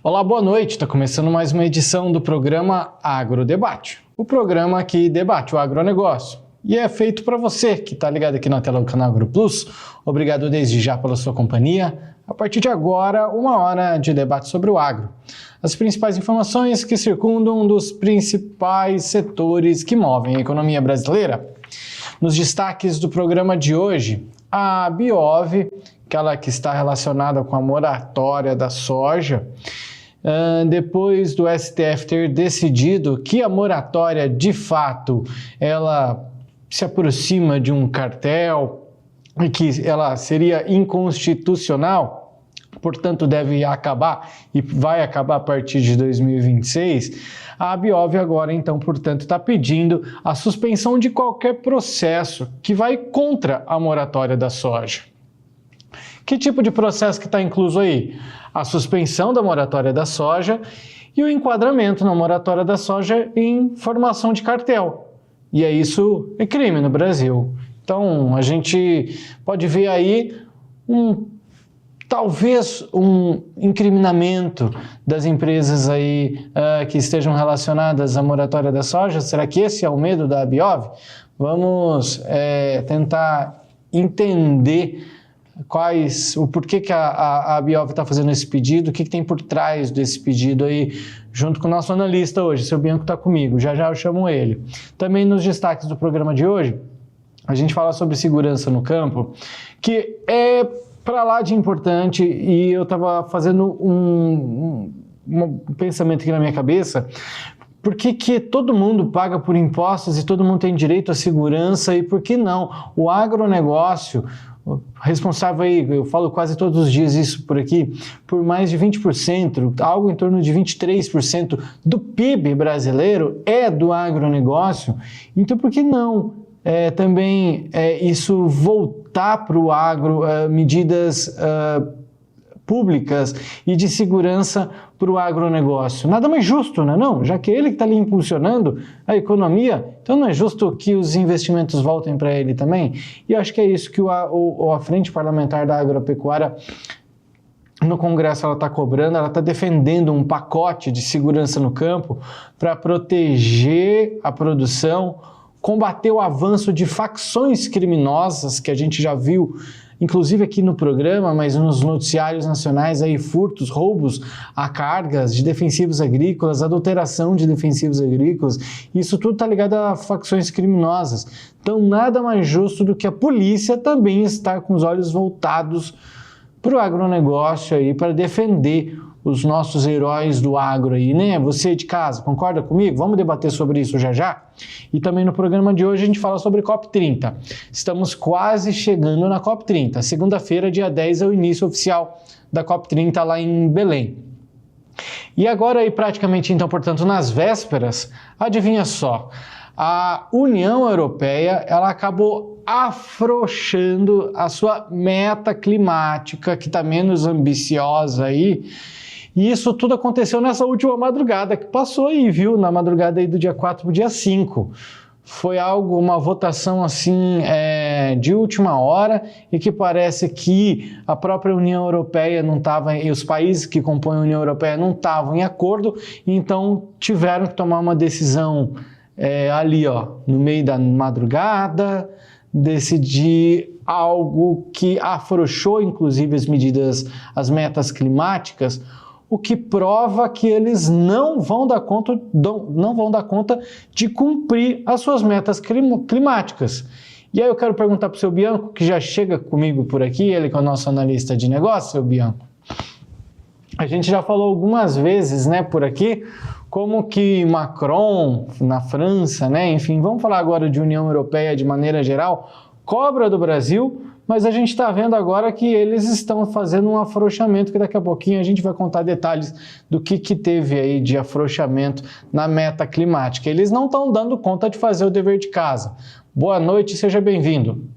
Olá, boa noite. Está começando mais uma edição do programa Agrodebate. O programa que debate o agronegócio. E é feito para você que está ligado aqui na tela do canal AgroPlus. Obrigado desde já pela sua companhia. A partir de agora, uma hora de debate sobre o agro. As principais informações que circundam um dos principais setores que movem a economia brasileira. Nos destaques do programa de hoje, a Biov, aquela que está relacionada com a moratória da soja, depois do STF ter decidido que a moratória, de fato, ela se aproxima de um cartel e que ela seria inconstitucional, portanto deve acabar e vai acabar a partir de 2026, a Biov agora, então, portanto, está pedindo a suspensão de qualquer processo que vai contra a moratória da soja. Que tipo de processo que está incluso aí? A suspensão da moratória da soja e o enquadramento na moratória da soja em formação de cartel. E isso é crime no Brasil. Então, a gente pode ver aí talvez um incriminamento das empresas aí que estejam relacionadas à moratória da soja. Será que esse é o medo da Biov? Vamos tentar entender o porquê que a Biov está fazendo esse pedido, o que tem por trás desse pedido aí, junto com o nosso analista hoje, seu Bianco está comigo, já eu chamo ele. Também nos destaques do programa de hoje, a gente fala sobre segurança no campo, que é para lá de importante, e eu estava fazendo um pensamento aqui na minha cabeça. Por que todo mundo paga por impostos e todo mundo tem direito à segurança, e por que não? O agronegócio, responsável aí, eu falo quase todos os dias isso por aqui, por mais de 20%, algo em torno de 23% do PIB brasileiro é do agronegócio. Então por que não também isso voltar para o agro, medidas públicas e de segurança para o agronegócio? Nada mais justo, não é não? Já que ele que está ali impulsionando a economia, então não é justo que os investimentos voltem para ele também? E eu acho que é isso que a Frente Parlamentar da Agropecuária no Congresso ela está cobrando, ela está defendendo um pacote de segurança no campo para proteger a produção, combater o avanço de facções criminosas que a gente já viu, inclusive aqui no programa, mas nos noticiários nacionais, aí, furtos, roubos a cargas de defensivos agrícolas, adulteração de defensivos agrícolas, isso tudo está ligado a facções criminosas. Então nada mais justo do que a polícia também estar com os olhos voltados para o agronegócio aí, para defender os nossos heróis do agro aí, né? Você de casa, concorda comigo? Vamos debater sobre isso já? E também no programa de hoje a gente fala sobre COP30. Estamos quase chegando na COP30. Segunda-feira, dia 10, é o início oficial da COP30 lá em Belém. E agora aí praticamente, então, portanto, nas vésperas, adivinha só, a União Europeia, ela acabou afrouxando a sua meta climática, que está menos ambiciosa aí. E isso tudo aconteceu nessa última madrugada que passou aí, viu? Na madrugada aí do dia 4 para o dia 5. Foi uma votação assim de última hora e que parece que a própria União Europeia não estava, e os países que compõem a União Europeia não estavam em acordo, então tiveram que tomar uma decisão ali, ó, no meio da madrugada, decidir algo que afrouxou inclusive as metas climáticas, o que prova que eles não vão dar conta de cumprir as suas metas climáticas. E aí eu quero perguntar para o seu Bianco, que já chega comigo por aqui, ele que é o nosso analista de negócio, seu Bianco. A gente já falou algumas vezes, né, por aqui, como que Macron, na França, né, enfim, vamos falar agora de União Europeia de maneira geral, cobra do Brasil, mas a gente está vendo agora que eles estão fazendo um afrouxamento, que daqui a pouquinho a gente vai contar detalhes do que teve aí de afrouxamento na meta climática. Eles não estão dando conta de fazer o dever de casa. Boa noite, seja bem-vindo.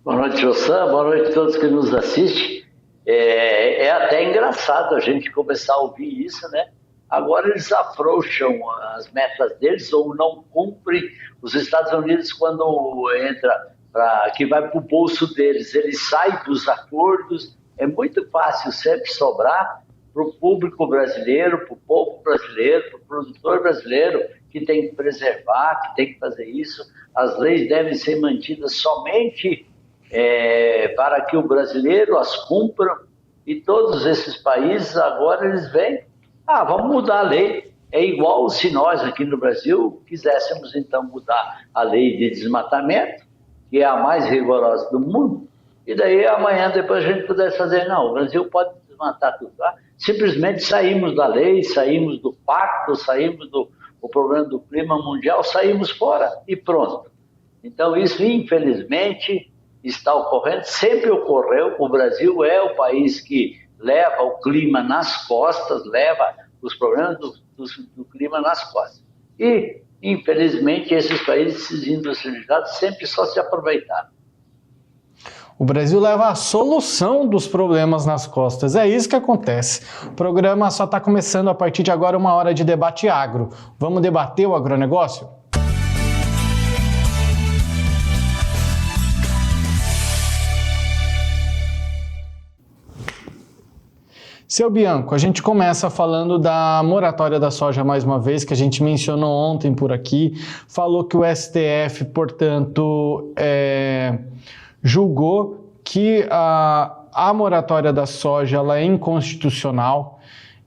Boa noite, Jossan, boa noite a todos que nos assistem. É até engraçado a gente começar a ouvir isso, né? Agora eles afrouxam as metas deles ou não cumprem. Os Estados Unidos, quando entra que vai para o bolso deles, eles saem dos acordos. É muito fácil sempre sobrar para o público brasileiro, para o povo brasileiro, para o produtor brasileiro, que tem que preservar, que tem que fazer isso. As leis devem ser mantidas somente para que o brasileiro as cumpra, e todos esses países agora eles vêm, vamos mudar a lei. É igual se nós aqui no Brasil quiséssemos então mudar a lei de desmatamento, que é a mais rigorosa do mundo, e daí amanhã depois a gente pudesse fazer, não, o Brasil pode desmatar tudo. Simplesmente saímos da lei, saímos do pacto, saímos do problema do clima mundial, saímos fora e pronto. Então isso infelizmente está ocorrendo, sempre ocorreu. O Brasil é o país que leva o clima nas costas, leva os problemas do clima nas costas. E, infelizmente, esses países industrializados sempre só se aproveitaram. O Brasil leva a solução dos problemas nas costas. É isso que acontece. O programa só está começando a partir de agora, 1 hora de debate agro. Vamos debater o agronegócio? Seu Bianco, a gente começa falando da moratória da soja mais uma vez, que a gente mencionou ontem por aqui, falou que o STF, portanto, julgou que a moratória da soja ela é inconstitucional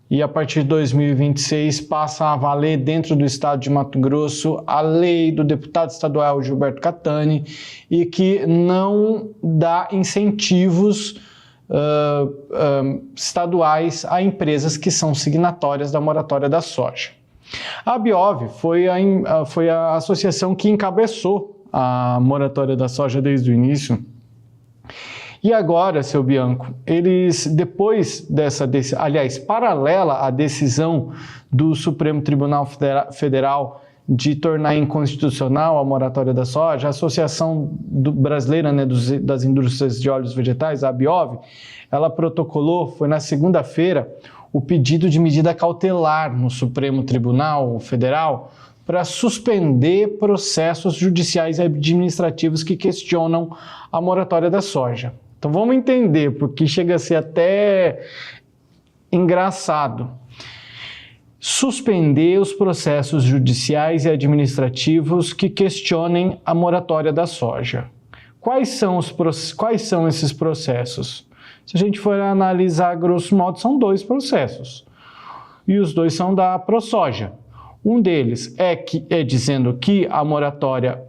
e a partir de 2026 passa a valer dentro do estado de Mato Grosso a lei do deputado estadual Gilberto Catani e que não dá incentivos estaduais a empresas que são signatórias da moratória da soja. A Abiov foi a associação que encabeçou a moratória da soja desde o início. E agora, seu Bianco, eles, depois paralela à decisão do Supremo Tribunal Federal de tornar inconstitucional a moratória da soja, a Associação Brasileira, né, das Indústrias de Óleos Vegetais, a Abiov, ela protocolou, foi na segunda-feira, o pedido de medida cautelar no Supremo Tribunal Federal para suspender processos judiciais e administrativos que questionam a moratória da soja. Então vamos entender, porque chega a ser até engraçado. Suspender os processos judiciais e administrativos que questionem a moratória da soja. Quais são esses processos? Se a gente for analisar, grosso modo, são 2 processos. E os 2 são da ProSoja. Um deles é dizendo que a moratória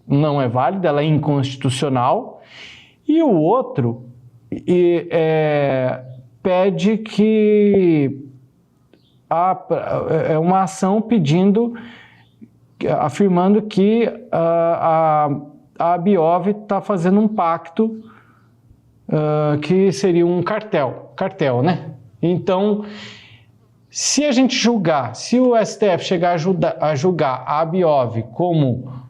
não é válida, ela é inconstitucional. E o outro pede que é uma ação afirmando que a Abiov está fazendo um pacto que seria um cartel, né? Então, se a gente julgar, se o STF chegar a julgar a Abiov como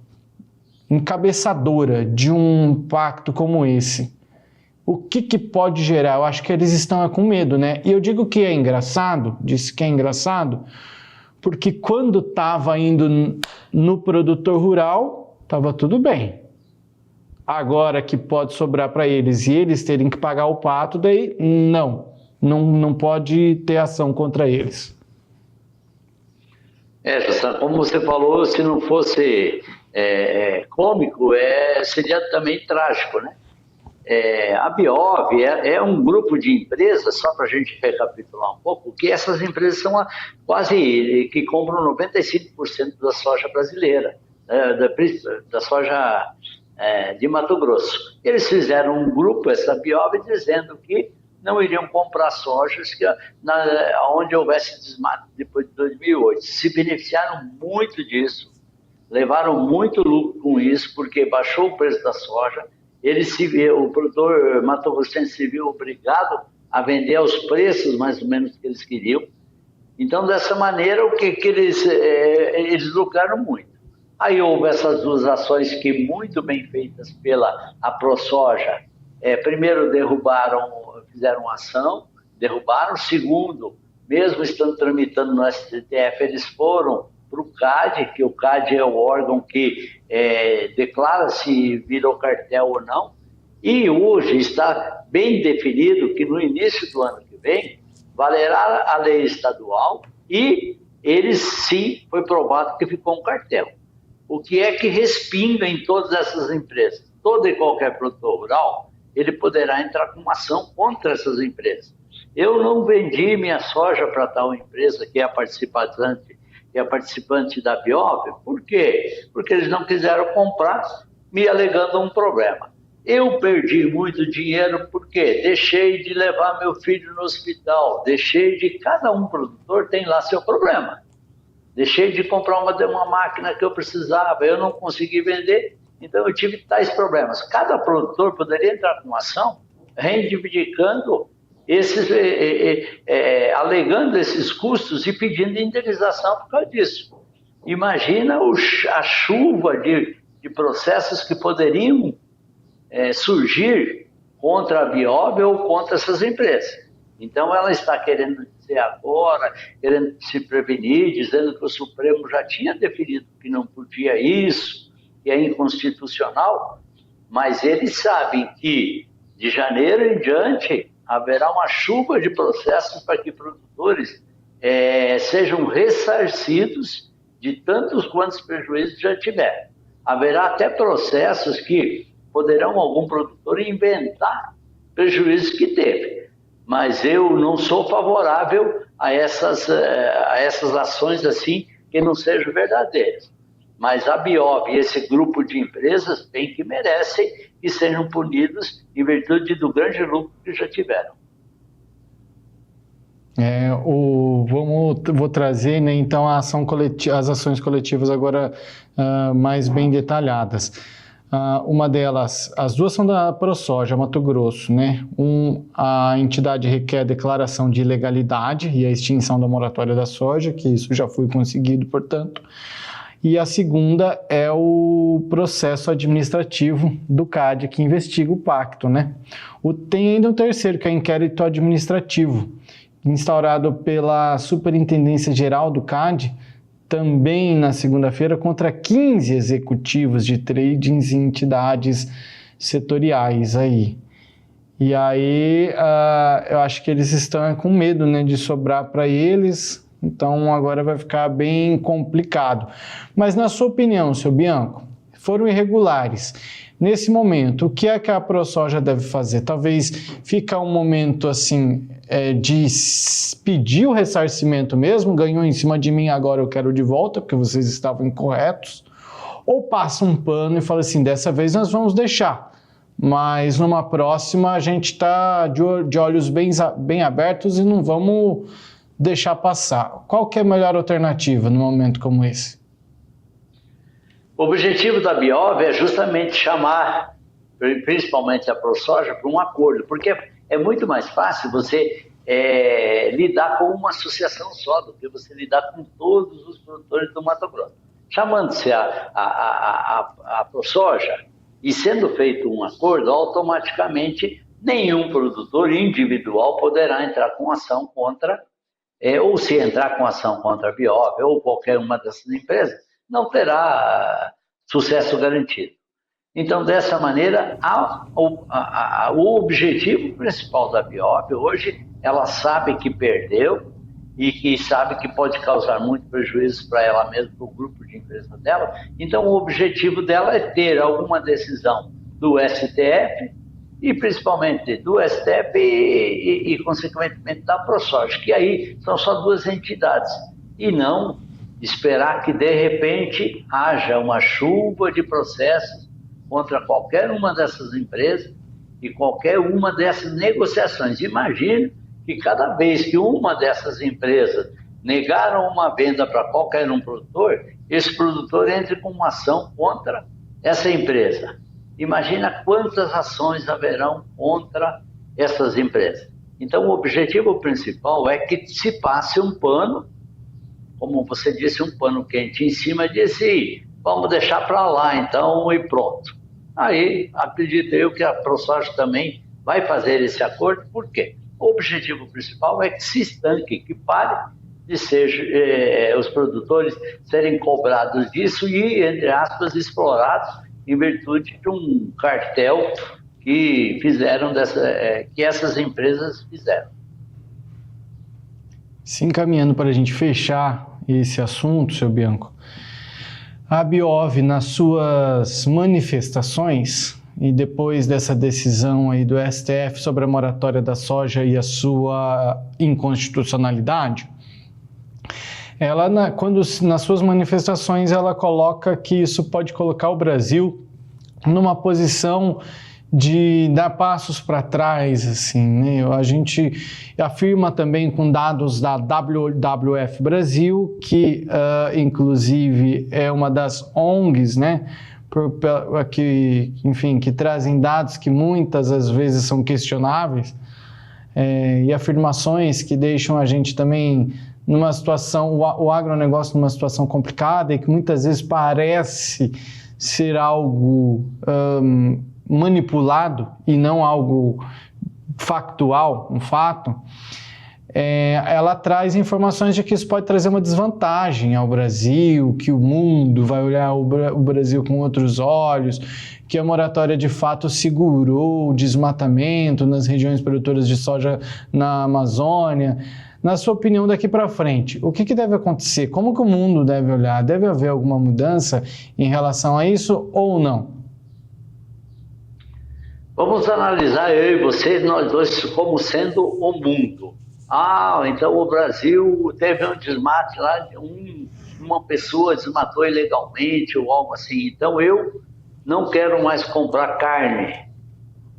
encabeçadora de um pacto como esse, o que pode gerar? Eu acho que eles estão com medo, né? E eu digo que é engraçado, disse que é engraçado, porque quando estava indo no produtor rural, estava tudo bem. Agora que pode sobrar para eles e eles terem que pagar o pato, daí não pode ter ação contra eles. Como você falou, se não fosse cômico, seria também trágico, né? A Abiov é um grupo de empresas, só para a gente recapitular um pouco, que essas empresas são quase que compram 95% da soja brasileira, da soja de Mato Grosso. Eles fizeram um grupo, essa Abiov, dizendo que não iriam comprar sojas onde houvesse desmato depois de 2008. Se beneficiaram muito disso, levaram muito lucro com isso, porque baixou o preço da soja. O produtor mato-grossense se viu obrigado a vender aos preços mais ou menos que eles queriam. Então, dessa maneira, eles lucraram muito. Aí houve essas 2 ações que, muito bem feitas pela ProSoja, primeiro fizeram uma ação, derrubaram. Segundo, mesmo estando tramitando no STF, eles foram para o CAD, que o CAD é o órgão que declara se virou cartel ou não. E hoje está bem definido que no início do ano que vem, valerá a lei estadual e eles, sim, foi provado que ficou um cartel. O que é que respinga em todas essas empresas? Todo e qualquer produtor rural, ele poderá entrar com uma ação contra essas empresas. Eu não vendi minha soja para tal empresa que é a participante da Biov. Por quê? Porque eles não quiseram comprar, me alegando um problema. Eu perdi muito dinheiro porque deixei de levar meu filho no hospital, cada um produtor tem lá seu problema. Deixei de comprar uma máquina que eu precisava, eu não consegui vender, então eu tive tais problemas. Cada produtor poderia entrar com ação reivindicando alegando esses custos e pedindo indenização por causa disso. Imagina a chuva de processos que poderiam surgir contra a Biov ou contra essas empresas. Então ela está querendo dizer agora, querendo se prevenir, dizendo que o Supremo já tinha definido que não podia isso, que é inconstitucional, mas eles sabem que de janeiro em diante haverá uma chuva de processos para que produtores sejam ressarcidos de tantos quantos prejuízos já tiveram. Haverá até processos que poderão algum produtor inventar prejuízos que teve. Mas eu não sou favorável a essas ações assim que não sejam verdadeiras. Mas a Biov e esse grupo de empresas bem que merecem que sejam punidos em virtude do grande lucro que já tiveram. Vou trazer, né, então as ações coletivas agora mais bem detalhadas. Uma delas, as duas são da ProSoja, Mato Grosso, né? A entidade requer a declaração de ilegalidade e a extinção da moratória da soja, que isso já foi conseguido, portanto. E a segunda é o processo administrativo do CAD, que investiga o pacto, né? Tem ainda um terceiro, que é o inquérito administrativo, instaurado pela Superintendência Geral do CAD, também na segunda-feira, contra 15 executivos de tradings e entidades setoriais aí. E aí, eu acho que eles estão com medo, né, de sobrar para eles, então agora vai ficar bem complicado. Mas na sua opinião, seu Bianco, foram irregulares. Nesse momento, o que é que a ProSoja deve fazer? Talvez ficar um momento assim de pedir o ressarcimento mesmo, ganhou em cima de mim, agora eu quero de volta, porque vocês estavam incorretos, ou passa um pano e fala assim, dessa vez nós vamos deixar, mas numa próxima a gente está de olhos bem abertos e não vamos deixar passar. Qual que é a melhor alternativa num momento como esse? O objetivo da Biov é justamente chamar, principalmente a ProSoja, para um acordo, porque é muito mais fácil você lidar com uma associação só do que você lidar com todos os produtores do Mato Grosso. Chamando-se a ProSoja e sendo feito um acordo, automaticamente nenhum produtor individual poderá entrar com ação contra, ou se entrar com ação contra a Biov ou qualquer uma dessas empresas, não terá sucesso garantido. Então, dessa maneira, o objetivo principal da Biov hoje, ela sabe que perdeu e que sabe que pode causar muito prejuízo para ela mesma, para o grupo de empresas dela. Então, o objetivo dela é ter alguma decisão do STF e principalmente do STF e consequentemente, da ProSoja, que aí são só duas entidades e não esperar que, de repente, haja uma chuva de processos contra qualquer uma dessas empresas e qualquer uma dessas negociações. Imagine que cada vez que uma dessas empresas negaram uma venda para qualquer um produtor, esse produtor entre com uma ação contra essa empresa. Imagina quantas ações haverão contra essas empresas. Então, o objetivo principal é que se passe um pano, como você disse, um pano quente em cima, disse, vamos deixar para lá então e pronto. Aí, acredito eu que a ProSoja também vai fazer esse acordo, por quê? O objetivo principal é que se estanque, que pare de ser os produtores serem cobrados disso e, entre aspas, explorados em virtude de um cartel que fizeram que essas empresas fizeram. Se encaminhando para a gente fechar esse assunto, seu Bianco, a Abiov, nas suas manifestações, e depois dessa decisão aí do STF sobre a moratória da soja e a sua inconstitucionalidade, ela, nas suas manifestações, ela coloca que isso pode colocar o Brasil numa posição de dar passos para trás, assim, né? A gente afirma também com dados da WWF Brasil, que inclusive é uma das ONGs, né, que trazem dados que muitas às vezes são questionáveis, e afirmações que deixam a gente também numa situação, o agronegócio numa situação complicada e que muitas vezes parece ser algo manipulado e não algo factual, um fato. Ela traz informações de que isso pode trazer uma desvantagem ao Brasil, que o mundo vai olhar o Brasil com outros olhos, que a moratória de fato segurou o desmatamento nas regiões produtoras de soja na Amazônia. Na sua opinião, daqui para frente, o que deve acontecer? Como que o mundo deve olhar? Deve haver alguma mudança em relação a isso ou não? Vamos analisar eu e você, nós dois, como sendo o mundo. Então o Brasil teve um desmate lá, uma pessoa desmatou ilegalmente ou algo assim. Então eu não quero mais comprar carne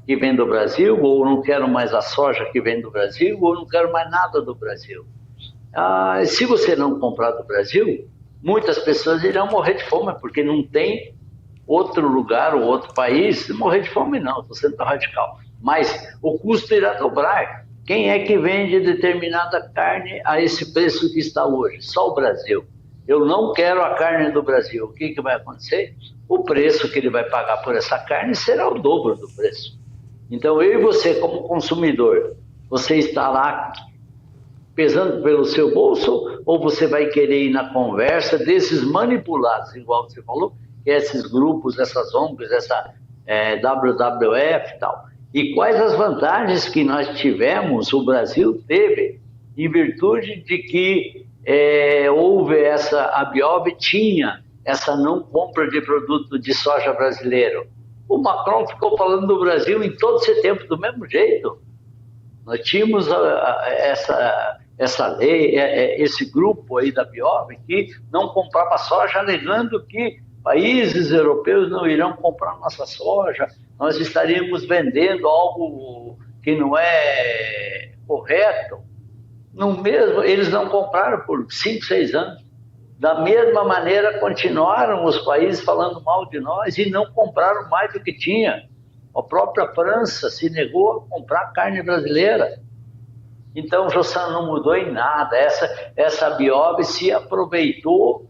que vem do Brasil, ou não quero mais a soja que vem do Brasil, ou não quero mais nada do Brasil. Se você não comprar do Brasil, muitas pessoas irão morrer de fome, porque não tem outro lugar ou outro país morrer de fome, não, estou sendo tão radical. Mas o custo irá dobrar. Quem é que vende determinada carne a esse preço que está hoje? Só o Brasil. Eu não quero a carne do Brasil. O que vai acontecer? O preço que ele vai pagar por essa carne será o dobro do preço. Então, eu e você, como consumidor, você está lá pesando pelo seu bolso, ou você vai querer ir na conversa desses manipulados, igual você falou, que é esses grupos, essas ONGs, essa WWF e tal. E quais as vantagens que nós tivemos, o Brasil teve, em virtude de que houve a Abiov tinha essa não compra de produto de soja brasileiro. O Macron ficou falando do Brasil em todo esse tempo do mesmo jeito. Nós tínhamos essa lei, esse grupo aí da Abiov que não comprava soja, alegando que países europeus não irão comprar nossa soja, nós estaríamos vendendo algo que não é correto. Eles não compraram por 5, 6 anos. Da mesma maneira, continuaram os países falando mal de nós e não compraram mais do que tinha. A própria França se negou a comprar carne brasileira. Então, Jossan, não mudou em nada. Essa Abiov se aproveitou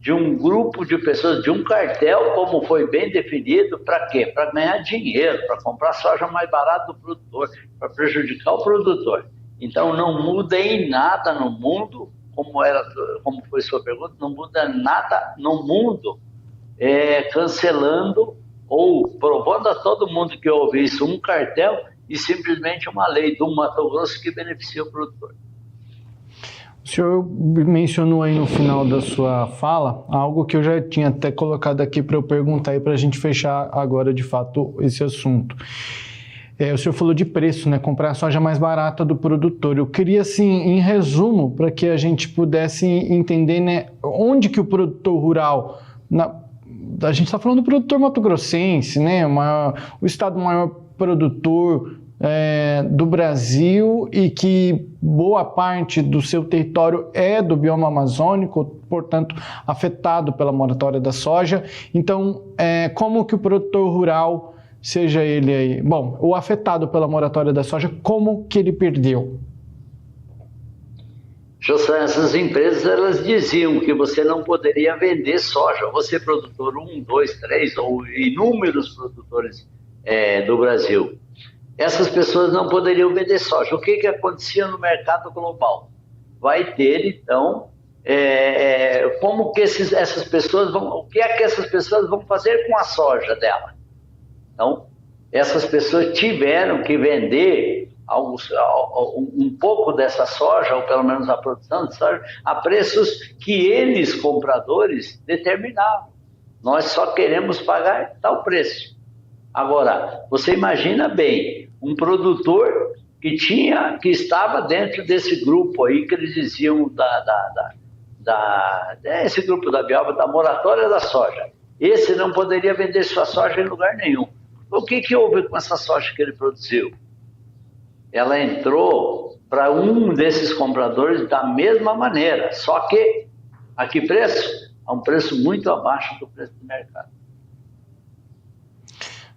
de um grupo de pessoas, de um cartel, como foi bem definido, para quê? Para ganhar dinheiro, para comprar soja mais barata do produtor, para prejudicar o produtor. Então, não muda em nada no mundo, como foi sua pergunta, não muda nada no mundo, cancelando ou provando a todo mundo que houve isso, um cartel e simplesmente uma lei do Mato Grosso que beneficia o produtor. O senhor mencionou aí no final da sua fala algo que eu já tinha até colocado aqui para eu perguntar e para a gente fechar agora de fato esse assunto. O senhor falou de preço, né? Comprar a soja mais barata do produtor. Eu queria, assim, em resumo, para que a gente pudesse entender, né, onde que o produtor rural, a gente está falando do produtor mato-grossense, né? O estado maior produtor do Brasil e que boa parte do seu território é do bioma amazônico, portanto, afetado pela moratória da soja. Então, como que o produtor rural, seja ele aí, o afetado pela moratória da soja, como que ele perdeu? José, essas empresas, elas diziam que você não poderia vender soja. Você, produtor 1, 2, 3 ou inúmeros produtores do Brasil. Essas pessoas não poderiam vender soja. O que acontecia no mercado global? Vai ter, então, como que essas pessoas vão... O que é que essas pessoas vão fazer com a soja dela? Então, essas pessoas tiveram que vender um pouco dessa soja, ou pelo menos a produção de soja, a preços que eles, compradores, determinavam. Nós só queremos pagar tal preço. Agora, você imagina bem, um produtor que estava dentro desse grupo aí, que eles diziam esse grupo da Biova, da moratória da soja. Esse não poderia vender sua soja em lugar nenhum. O que houve com essa soja que ele produziu? Ela entrou para um desses compradores da mesma maneira, só que a que preço? A um preço muito abaixo do preço do mercado.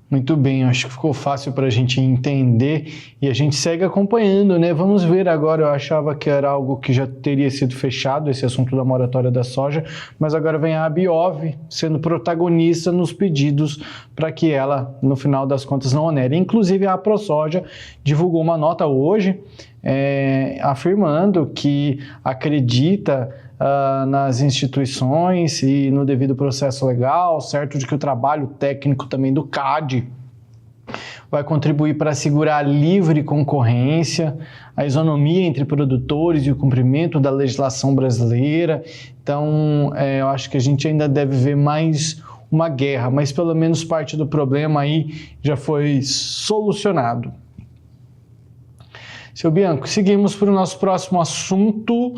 Muito bem, acho que ficou fácil para a gente entender e a gente segue acompanhando, né? Vamos ver agora, eu achava que era algo que já teria sido fechado, esse assunto da moratória da soja, mas agora vem a Abiov sendo protagonista nos pedidos para que ela, no final das contas, não onere. Inclusive, a ProSoja divulgou uma nota hoje afirmando que acredita nas instituições e no devido processo legal, certo de que o trabalho técnico também do CAD vai contribuir para assegurar a livre concorrência, a isonomia entre produtores e o cumprimento da legislação brasileira. Então, eu acho que a gente ainda deve ver mais uma guerra, mas pelo menos parte do problema aí já foi solucionado. Seu Bianco, seguimos para o nosso próximo assunto,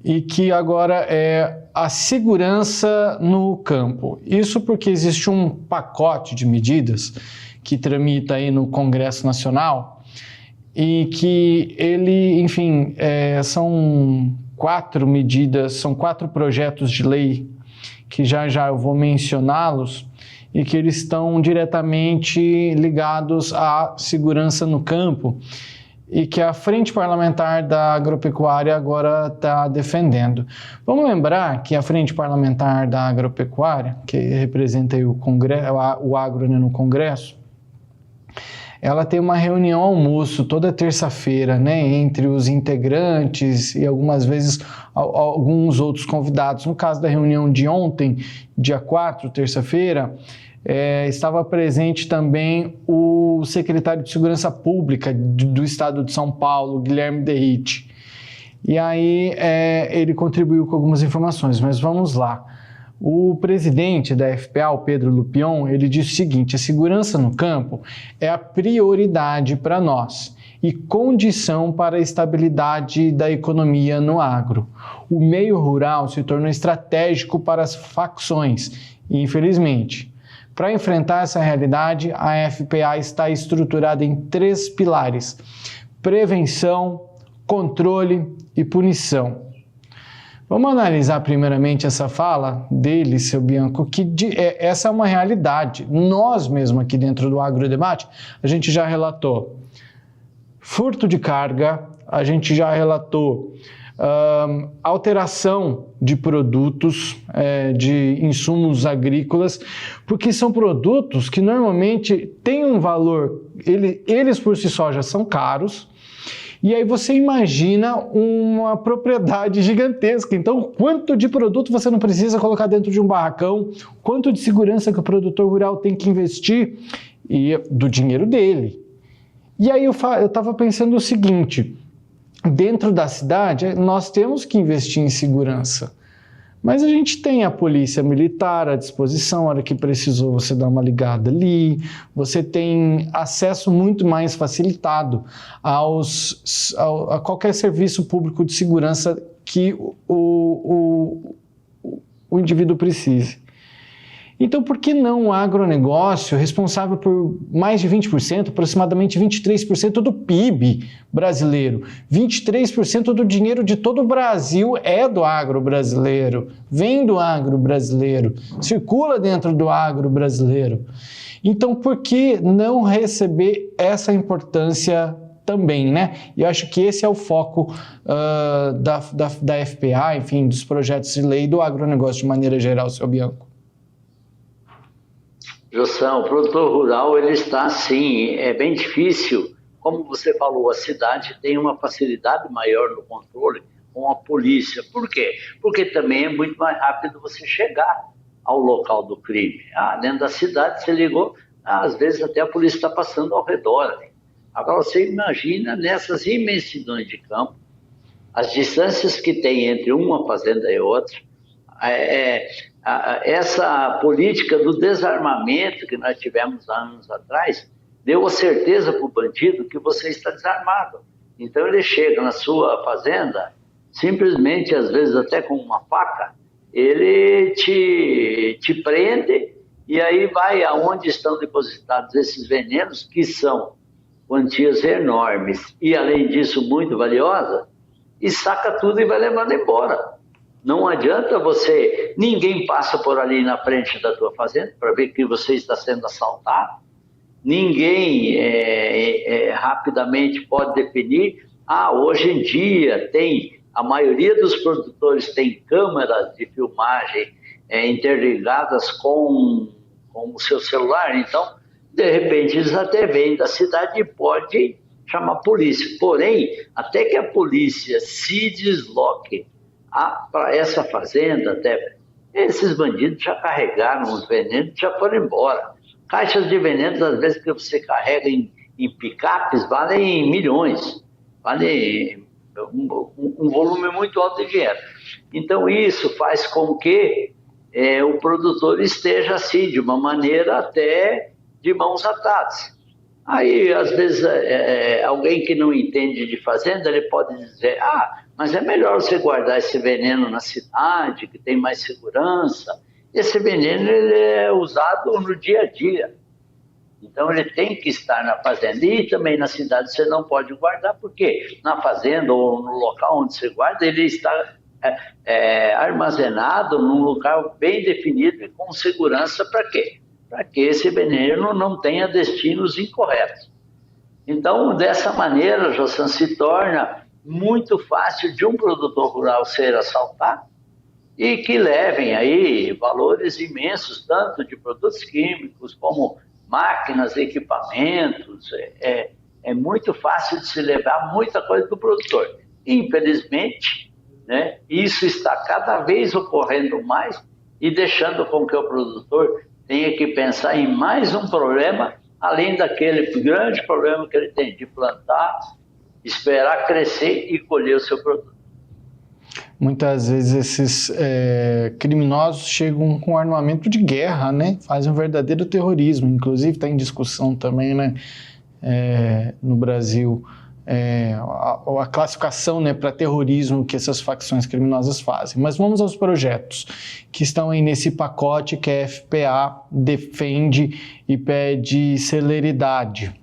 e que agora é a segurança no campo. Isso porque existe um pacote de medidas que tramita aí no Congresso Nacional e que ele, enfim, são 4 medidas, são 4 projetos de lei que já eu vou mencioná-los e que eles estão diretamente ligados à segurança no campo e que a Frente Parlamentar da Agropecuária agora está defendendo. Vamos lembrar que a Frente Parlamentar da Agropecuária, que representa aí o agro, né, no Congresso, ela tem uma reunião almoço toda terça-feira, né, entre os integrantes e algumas vezes alguns outros convidados. No caso da reunião de ontem, dia 4, terça-feira, estava presente também o secretário de Segurança Pública do Estado de São Paulo, Guilherme Derrite. E aí ele contribuiu com algumas informações, mas vamos lá. O presidente da FPA, o Pedro Lupion, ele disse o seguinte: a segurança no campo é a prioridade para nós e condição para a estabilidade da economia no agro. O meio rural se tornou estratégico para as facções e, infelizmente, para enfrentar essa realidade, a FPA está estruturada em 3 pilares: prevenção, controle e punição. Vamos analisar primeiramente essa fala dele, seu Bianco, que essa é uma realidade. Nós mesmo aqui dentro do Agrodebate, a gente já relatou furto de carga, a gente já relatou alteração de produtos, de insumos agrícolas, porque são produtos que normalmente têm um valor, eles por si só já são caros, e aí você imagina uma propriedade gigantesca. Então, quanto de produto você não precisa colocar dentro de um barracão, quanto de segurança que o produtor rural tem que investir e do dinheiro dele. E aí eu estava pensando o seguinte: dentro da cidade, nós temos que investir em segurança, mas a gente tem a polícia militar à disposição, a hora que precisou você dá uma ligada ali, você tem acesso muito mais facilitado a qualquer serviço público de segurança que o indivíduo precise. Então, por que não o agronegócio, responsável por mais de 20%, aproximadamente 23% do PIB brasileiro, 23% do dinheiro de todo o Brasil é do agro brasileiro, vem do agro brasileiro, circula dentro do agro brasileiro. Então, por que não receber essa importância também, né? E eu acho que esse é o foco da FPA, enfim, dos projetos de lei do agronegócio de maneira geral, seu Bianco. Joção, o produtor rural, ele está assim, é bem difícil. Como você falou, a cidade tem uma facilidade maior no controle com a polícia. Por quê? Porque também é muito mais rápido você chegar ao local do crime. Dentro da cidade, você ligou, às vezes até a polícia está passando ao redor. Agora você imagina nessas imensidões de campo, as distâncias que tem entre uma fazenda e outra, essa política do desarmamento que nós tivemos há anos atrás, deu a certeza para o bandido que você está desarmado. Então ele chega na sua fazenda, simplesmente, às vezes até com uma faca, ele te prende e aí vai aonde estão depositados esses venenos, que são quantias enormes e, além disso, muito valiosas, e saca tudo e vai levando embora. Não adianta você, ninguém passa por ali na frente da tua fazenda para ver que você está sendo assaltado, ninguém rapidamente pode definir, hoje em dia a maioria dos produtores tem câmeras de filmagem interligadas com o seu celular, então, de repente, eles até vêm da cidade e podem chamar a polícia. Porém, até que a polícia se desloque para essa fazenda, até esses bandidos já carregaram os venenos e já foram embora. Caixas de venenos, às vezes, que você carrega em picapes, valem milhões, valem um volume muito alto de dinheiro. Então, isso faz com que o produtor esteja assim, de uma maneira até de mãos atadas. Aí, às vezes, alguém que não entende de fazenda, ele pode dizer, mas é melhor você guardar esse veneno na cidade, que tem mais segurança. Esse veneno ele é usado no dia a dia. Então, ele tem que estar na fazenda. E também na cidade você não pode guardar, porque na fazenda ou no local onde você guarda, ele está armazenado num lugar bem definido e com segurança para quê? Para que esse veneno não tenha destinos incorretos. Então, dessa maneira, Jossan, se torna muito fácil de um produtor rural ser assaltado e que levem aí valores imensos, tanto de produtos químicos como máquinas, equipamentos. É muito fácil de se levar muita coisa do produtor. Infelizmente, né, isso está cada vez ocorrendo mais e deixando com que o produtor tenha que pensar em mais um problema, além daquele grande problema que ele tem de plantar, esperar crescer e colher o seu produto. Muitas vezes esses criminosos chegam com armamento de guerra, né? Fazem um verdadeiro terrorismo. Inclusive está em discussão também, né, no Brasil, a classificação, né, para terrorismo que essas facções criminosas fazem. Mas vamos aos projetos que estão aí nesse pacote que a FPA defende e pede celeridade.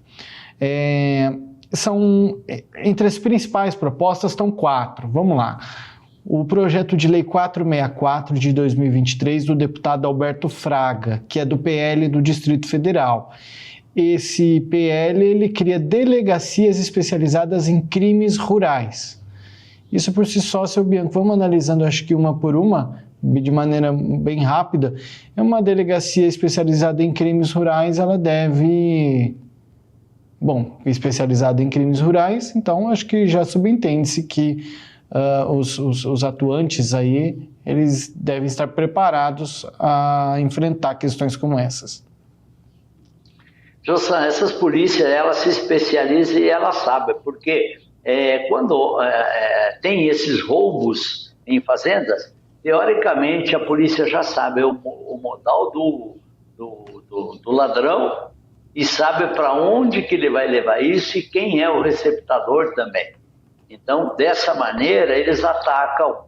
Entre as principais propostas estão 4. Vamos lá. O projeto de lei 464 de 2023 do deputado Alberto Fraga, que é do PL do Distrito Federal. Esse PL, ele cria delegacias especializadas em crimes rurais. Isso por si só, seu Bianco, vamos analisando, acho que uma por uma, de maneira bem rápida. É uma delegacia especializada em crimes rurais, ela deve... Bom, especializada em crimes rurais, então acho que já subentende-se que os atuantes aí, eles devem estar preparados a enfrentar questões como essas. Jossan, essas polícias, elas se especializam e elas sabem, porque quando tem esses roubos em fazendas, teoricamente a polícia já sabe o modal do ladrão e sabe para onde que ele vai levar isso e quem é o receptador também. Então, dessa maneira, eles atacam,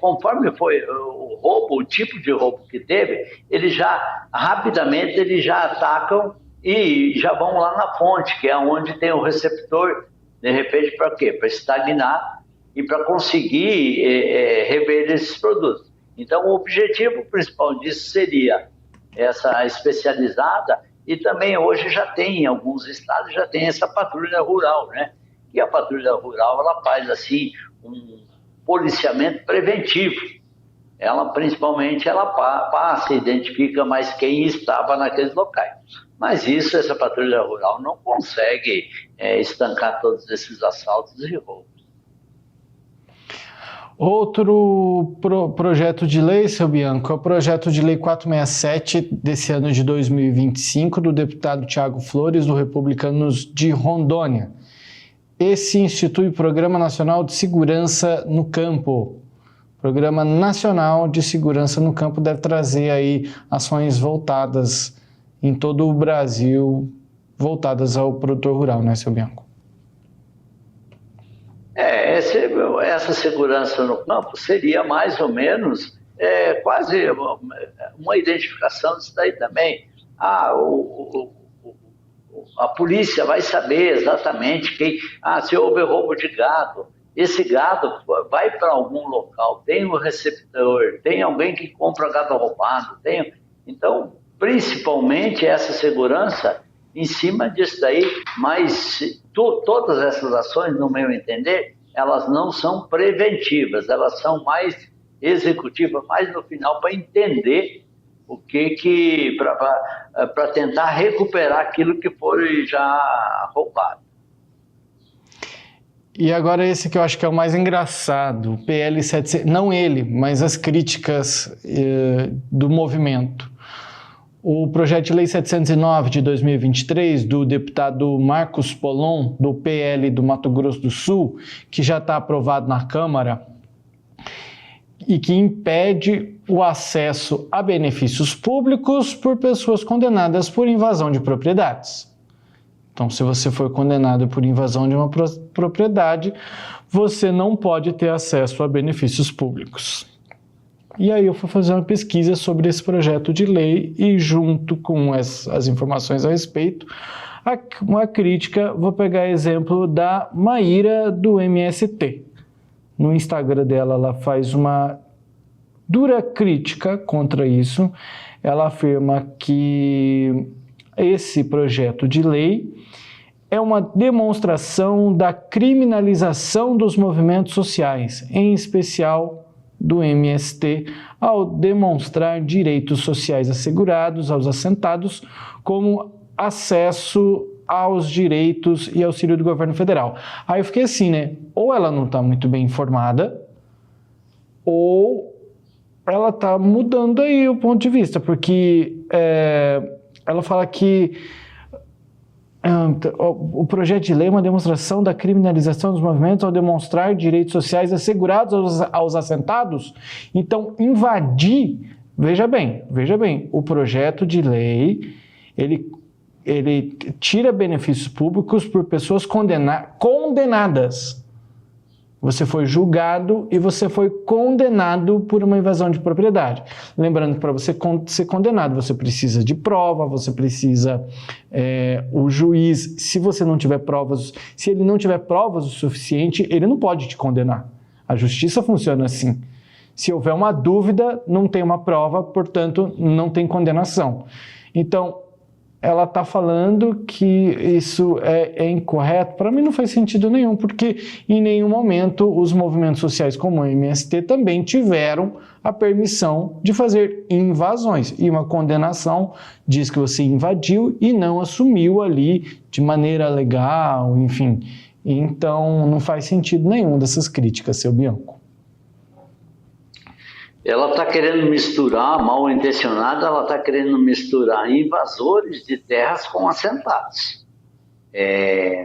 conforme foi o roubo, o tipo de roubo que teve, eles já, rapidamente, eles já atacam e já vão lá na fonte, que é onde tem o receptor, de repente, para quê? Para estagnar e para conseguir rever esses produtos. Então, o objetivo principal disso seria essa especializada, e também hoje já tem, em alguns estados, já tem essa patrulha rural, né? E a patrulha rural, ela faz, assim, um policiamento preventivo. Ela, principalmente, ela passa e identifica mais quem estava naqueles locais. Mas isso, essa patrulha rural não consegue estancar todos esses assaltos e roubos. Outro projeto de lei, seu Bianco, é o projeto de lei 467 desse ano de 2025, do deputado Thiago Flores, do Republicanos de Rondônia. Esse institui o Programa Nacional de Segurança no Campo. O Programa Nacional de Segurança no Campo deve trazer aí ações voltadas em todo o Brasil, voltadas ao produtor rural, né, seu Bianco? Essa segurança no campo seria mais ou menos quase uma identificação disso daí também. A polícia vai saber exatamente se houve roubo de gado, esse gado vai para algum local, tem um receptor, tem alguém que compra gado roubado, então, principalmente essa segurança em cima disso daí, mas todas essas ações, no meu entender, elas não são preventivas, elas são mais executivas, mais no final, para entender para tentar recuperar aquilo que foi já roubado. E agora esse que eu acho que é o mais engraçado, o PL 700, não ele, mas as críticas do movimento. O projeto de lei 709 de 2023, do deputado Marcos Polon, do PL do Mato Grosso do Sul, que já está aprovado na Câmara, e que impede o acesso a benefícios públicos por pessoas condenadas por invasão de propriedades. Então, se você foi condenado por invasão de uma propriedade, você não pode ter acesso a benefícios públicos. E aí eu fui fazer uma pesquisa sobre esse projeto de lei e, junto com as informações a respeito, uma crítica, vou pegar exemplo da Maíra do MST. No Instagram dela, ela faz uma dura crítica contra isso. Ela afirma que esse projeto de lei é uma demonstração da criminalização dos movimentos sociais, em especial do MST, ao demonstrar direitos sociais assegurados aos assentados, como acesso aos direitos e auxílio do governo federal. Aí eu fiquei assim, né? Ou ela não está muito bem informada, ou ela está mudando aí o ponto de vista, porque ela fala que o projeto de lei é uma demonstração da criminalização dos movimentos ao demonstrar direitos sociais assegurados aos assentados. Então, invadir, veja bem, o projeto de lei, ele tira benefícios públicos por pessoas condenadas. Você foi julgado e você foi condenado por uma invasão de propriedade. Lembrando que para você ser condenado, você precisa de prova, você precisa... o juiz, se você não tiver provas, se ele não tiver provas o suficiente, ele não pode te condenar. A justiça funciona assim. Se houver uma dúvida, não tem uma prova, portanto, não tem condenação. Então, ela está falando que isso é incorreto. Para mim não faz sentido nenhum, porque em nenhum momento os movimentos sociais como o MST também tiveram a permissão de fazer invasões. E uma condenação diz que você invadiu e não assumiu ali de maneira legal, enfim. Então não faz sentido nenhum dessas críticas, seu Bianco. Ela está querendo misturar, mal intencionada, ela está querendo misturar invasores de terras com assentados.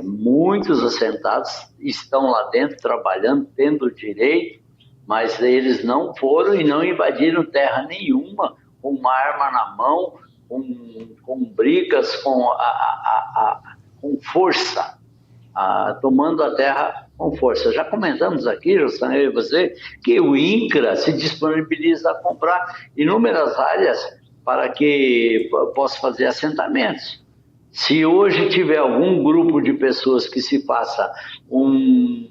Muitos assentados estão lá dentro trabalhando, tendo direito, mas eles não foram e não invadiram terra nenhuma, com uma arma na mão, com brigas, com força, tomando a terra com força. Já comentamos aqui, José, eu e você, que o INCRA se disponibiliza a comprar inúmeras áreas para que possa fazer assentamentos. Se hoje tiver algum grupo de pessoas que se faça um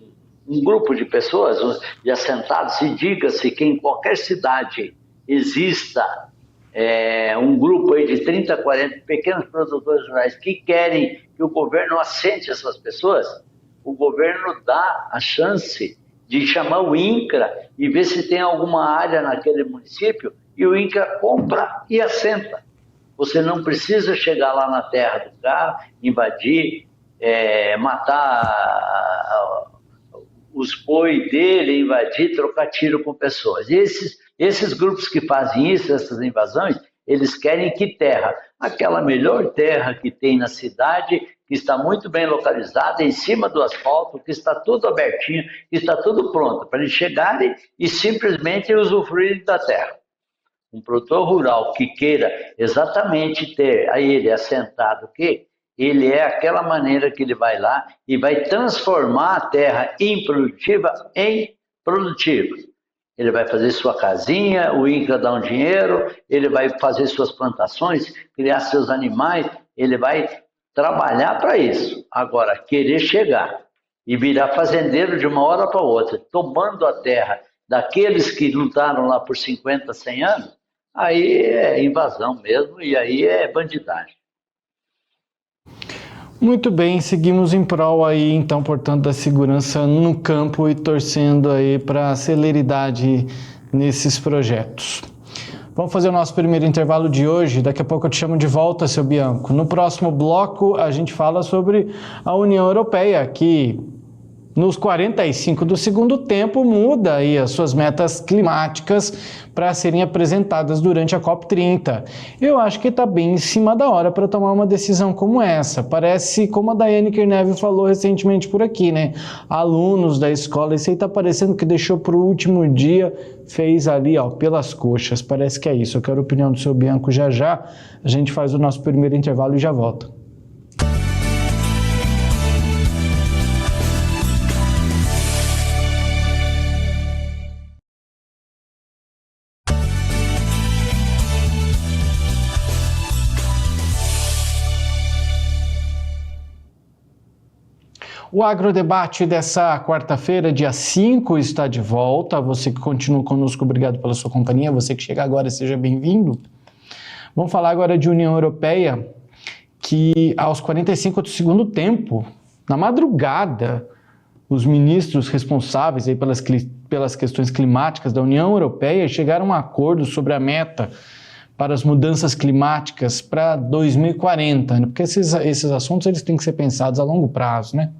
grupo de pessoas, de assentados, e diga-se que em qualquer cidade exista um grupo aí de 30, 40 pequenos produtores rurais que querem que o governo assente essas pessoas, o governo dá a chance de chamar o INCRA e ver se tem alguma área naquele município e o INCRA compra e assenta. Você não precisa chegar lá na terra do cara, invadir, matar os boi dele, invadir, trocar tiro com pessoas. E esses grupos que fazem isso, essas invasões, eles querem que terra, aquela melhor terra que tem na cidade, que está muito bem localizada, em cima do asfalto, que está tudo abertinho, que está tudo pronto, para eles chegarem e simplesmente usufruírem da terra. Um produtor rural que queira exatamente ter a ele assentado que ele é aquela maneira que ele vai lá e vai transformar a terra improdutiva em produtiva. Ele vai fazer sua casinha, o INCRA dá um dinheiro, ele vai fazer suas plantações, criar seus animais, ele vai trabalhar para isso. Agora, querer chegar e virar fazendeiro de uma hora para outra, tomando a terra daqueles que lutaram lá por 50, 100 anos, aí é invasão mesmo e aí é bandidagem. Muito bem, seguimos em prol aí, então, portanto, da segurança no campo e torcendo aí para a celeridade nesses projetos. Vamos fazer o nosso primeiro intervalo de hoje, daqui a pouco eu te chamo de volta, seu Bianco. No próximo bloco a gente fala sobre a União Europeia, que nos 45 do segundo tempo muda aí as suas metas climáticas para serem apresentadas durante a COP30. Eu acho que está bem em cima da hora para tomar uma decisão como essa. Parece, como a Daiane Kerneve falou recentemente por aqui, né? Alunos da escola, isso aí está parecendo que deixou para o último dia, fez ali, ó, pelas coxas. Parece que é isso. Eu quero a opinião do seu Bianco já já. A gente faz o nosso primeiro intervalo e já volta. O Agrodebate dessa quarta-feira, dia 5, está de volta. Você que continua conosco, obrigado pela sua companhia. Você que chega agora, seja bem-vindo. Vamos falar agora de União Europeia, que aos 45 do segundo tempo, na madrugada, os ministros responsáveis aí pelas questões climáticas da União Europeia chegaram a um acordo sobre a meta para as mudanças climáticas para 2040, né? Porque esses assuntos eles têm que ser pensados a longo prazo, né?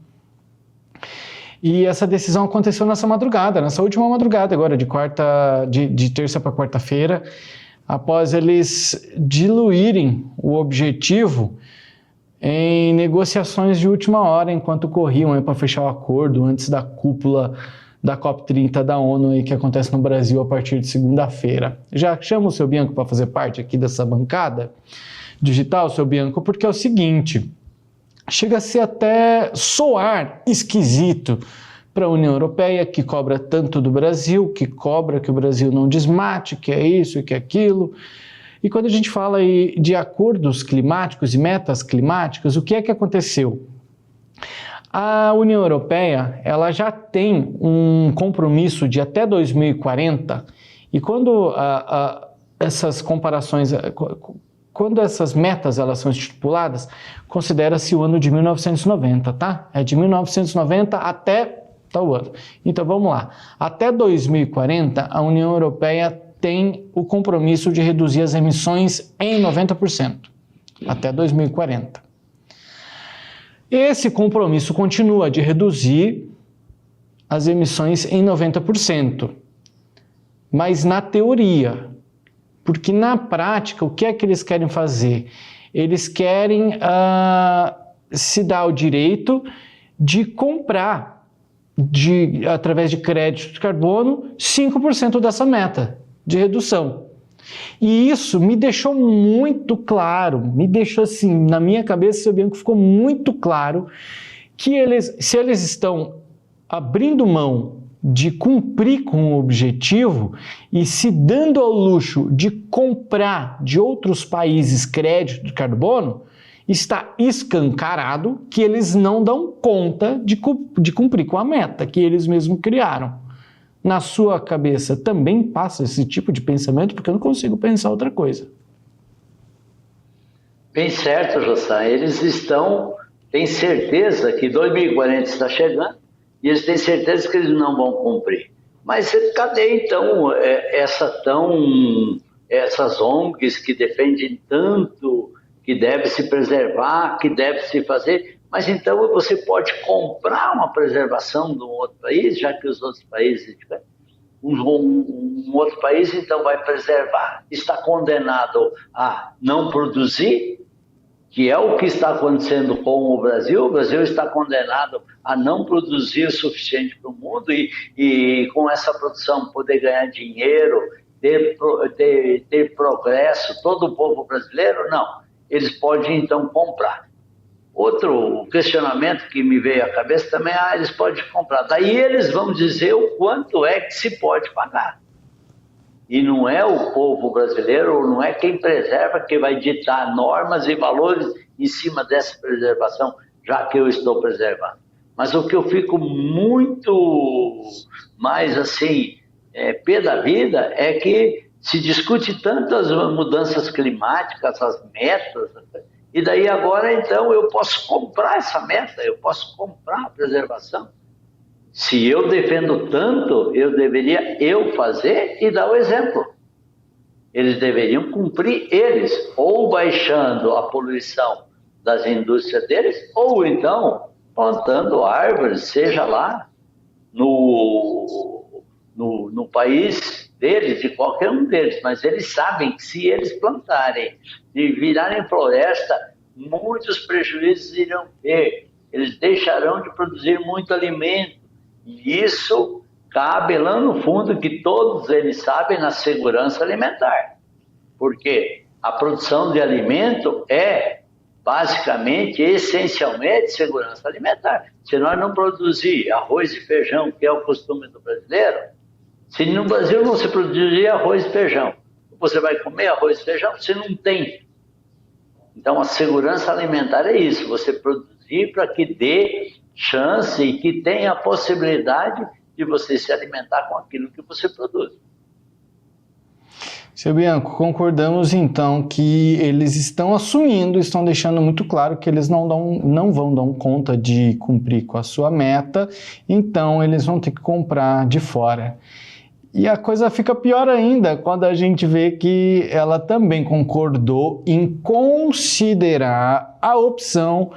E essa decisão aconteceu nessa madrugada, nessa última madrugada agora, de terça para quarta-feira, após eles diluírem o objetivo em negociações de última hora, enquanto corriam para fechar o acordo antes da cúpula da COP30 da ONU aí, que acontece no Brasil a partir de segunda-feira. Já chamo o seu Bianco para fazer parte aqui dessa bancada digital, seu Bianco, porque é o seguinte... Chega a ser até soar esquisito para a União Europeia, que cobra tanto do Brasil, que cobra que o Brasil não desmate, que é isso e que é aquilo. E quando a gente fala aí de acordos climáticos e metas climáticas, o que é que aconteceu? A União Europeia ela já tem um compromisso de até 2040, e quando essas comparações... Quando essas metas elas são estipuladas, considera-se o ano de 1990, tá? É de 1990 até tal ano. Então vamos lá. Até 2040, a União Europeia tem o compromisso de reduzir as emissões em 90%. Até 2040. Esse compromisso continua de reduzir as emissões em 90%. Mas na teoria... Porque na prática, o que é que eles querem fazer? Eles querem se dar o direito de comprar, através de crédito de carbono, 5% dessa meta de redução. E isso me deixou muito claro, me deixou assim, na minha cabeça, seu Bianco, ficou muito claro que se eles estão abrindo mão de cumprir com o objetivo e se dando ao luxo de comprar de outros países crédito de carbono, está escancarado que eles não dão conta de cumprir com a meta que eles mesmos criaram. Na sua cabeça também passa esse tipo de pensamento, porque eu não consigo pensar outra coisa. Bem certo, José. Eles têm certeza que 2040 está chegando, e eles têm certeza que eles não vão cumprir. Mas cadê, então, essas ONGs que defendem tanto, que deve se preservar, que deve se fazer, Mas então você pode comprar uma preservação de um outro país, já que os outros países, um outro país então vai preservar, está condenado a não produzir, que é o que está acontecendo com o Brasil está condenado a não produzir o suficiente para o mundo e com essa produção poder ganhar dinheiro, ter progresso, todo o povo brasileiro, não. Eles podem então comprar. Outro questionamento que me veio à cabeça também, eles podem comprar. Daí eles vão dizer o quanto é que se pode pagar. E não é o povo brasileiro, não é quem preserva que vai ditar normas e valores em cima dessa preservação, já que eu estou preservando. Mas o que eu fico muito mais assim, pé da vida, é que se discute tantas mudanças climáticas, as metas, e daí agora então eu posso comprar essa meta, eu posso comprar a preservação. Se eu defendo tanto, eu deveria fazer e dar o exemplo. Eles deveriam cumprir ou baixando a poluição das indústrias deles, ou então plantando árvores, seja lá no país deles, de qualquer um deles. Mas eles sabem que se eles plantarem e virarem floresta, muitos prejuízos irão ter. Eles deixarão de produzir muito alimento. E isso cabe lá no fundo, que todos eles sabem, na segurança alimentar. Porque a produção de alimento é, basicamente, essencialmente, segurança alimentar. Se nós não produzir arroz e feijão, que é o costume do brasileiro, se no Brasil não se produzir arroz e feijão, você vai comer arroz e feijão? Você não tem. Então, a segurança alimentar é isso, você produzir para que dê chance e que tenha a possibilidade de você se alimentar com aquilo que você produz. Seu Bianco, concordamos então que eles estão assumindo, estão deixando muito claro que eles não vão dar conta de cumprir com a sua meta, então eles vão ter que comprar de fora. E a coisa fica pior ainda quando a gente vê que ela também concordou em considerar a opção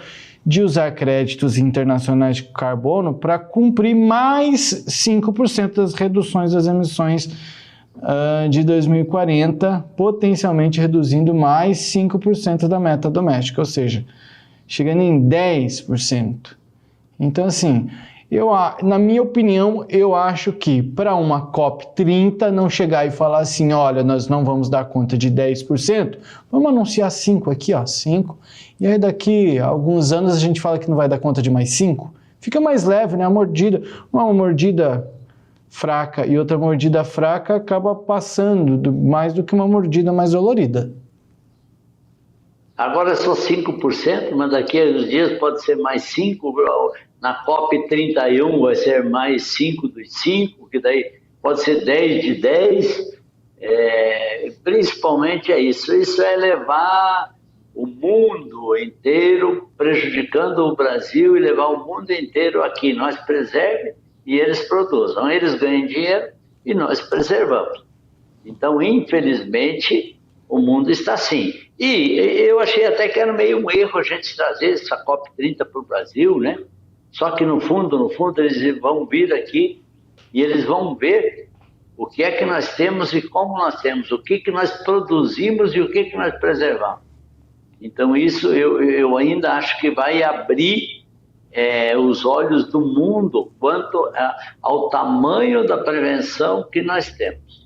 de usar créditos internacionais de carbono para cumprir mais 5% das reduções das emissões de 2040, potencialmente reduzindo mais 5% da meta doméstica, ou seja, chegando em 10%. Então, assim, na minha opinião, eu acho que para uma COP30 não chegar e falar assim, olha, nós não vamos dar conta de 10%, vamos anunciar 5 aqui, 5, e aí daqui a alguns anos a gente fala que não vai dar conta de mais 5, fica mais leve, né? Uma mordida fraca e outra mordida fraca acaba passando mais do que uma mordida mais dolorida. Agora é só 5%, mas daqui a uns dias pode ser mais 5%, na COP31 vai ser mais 5 dos 5, que daí pode ser 10 de 10, principalmente é isso. Isso é levar o mundo inteiro, prejudicando o Brasil e levar o mundo inteiro aqui. Nós preservemos e eles produzam. Eles ganham dinheiro e nós preservamos. Então, infelizmente, o mundo está assim. E eu achei até que era meio um erro a gente trazer essa COP30 para o Brasil, né? Só que no fundo, eles vão vir aqui e eles vão ver o que é que nós temos e como nós temos, o que nós produzimos e o que nós preservamos. Então isso eu ainda acho que vai abrir os olhos do mundo quanto ao tamanho da prevenção que nós temos.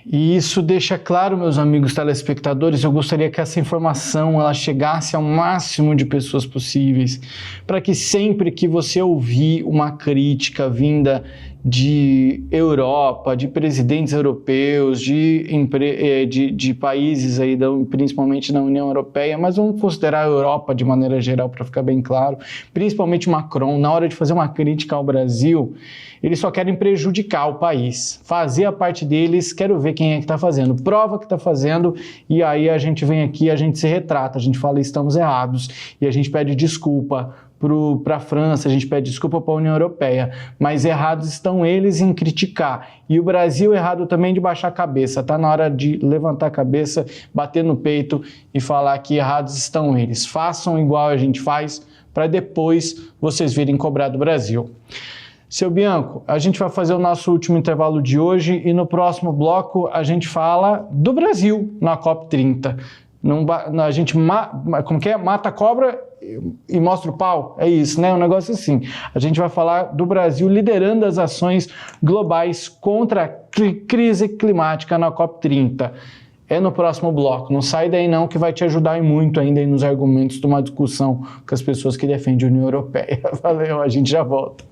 E isso deixa claro, meus amigos telespectadores, eu gostaria que essa informação ela chegasse ao máximo de pessoas possíveis, para que sempre que você ouvir uma crítica vinda de Europa, de presidentes europeus, de países aí, principalmente na União Europeia, mas vamos considerar a Europa de maneira geral para ficar bem claro, principalmente Macron, na hora de fazer uma crítica ao Brasil, eles só querem prejudicar o país, fazer a parte deles, quero ver quem é que está fazendo, prova que está fazendo, e aí a gente vem aqui, a gente se retrata, a gente fala estamos errados, e a gente pede desculpa para a França, a gente pede desculpa para a União Europeia, mas errados estão eles em criticar. E o Brasil errado também de baixar a cabeça. Está na hora de levantar a cabeça, bater no peito e falar que errados estão eles. Façam igual a gente faz, para depois vocês virem cobrar do Brasil. Seu Bianco, a gente vai fazer o nosso último intervalo de hoje e no próximo bloco a gente fala do Brasil na COP30. A gente mata a cobra e mostra o pau, é isso, né? Um negócio assim. A gente vai falar do Brasil liderando as ações globais contra a crise climática na COP30. É no próximo bloco. Não sai daí não, que vai te ajudar muito ainda aí nos argumentos de uma discussão com as pessoas que defendem a União Europeia. Valeu, a gente já volta.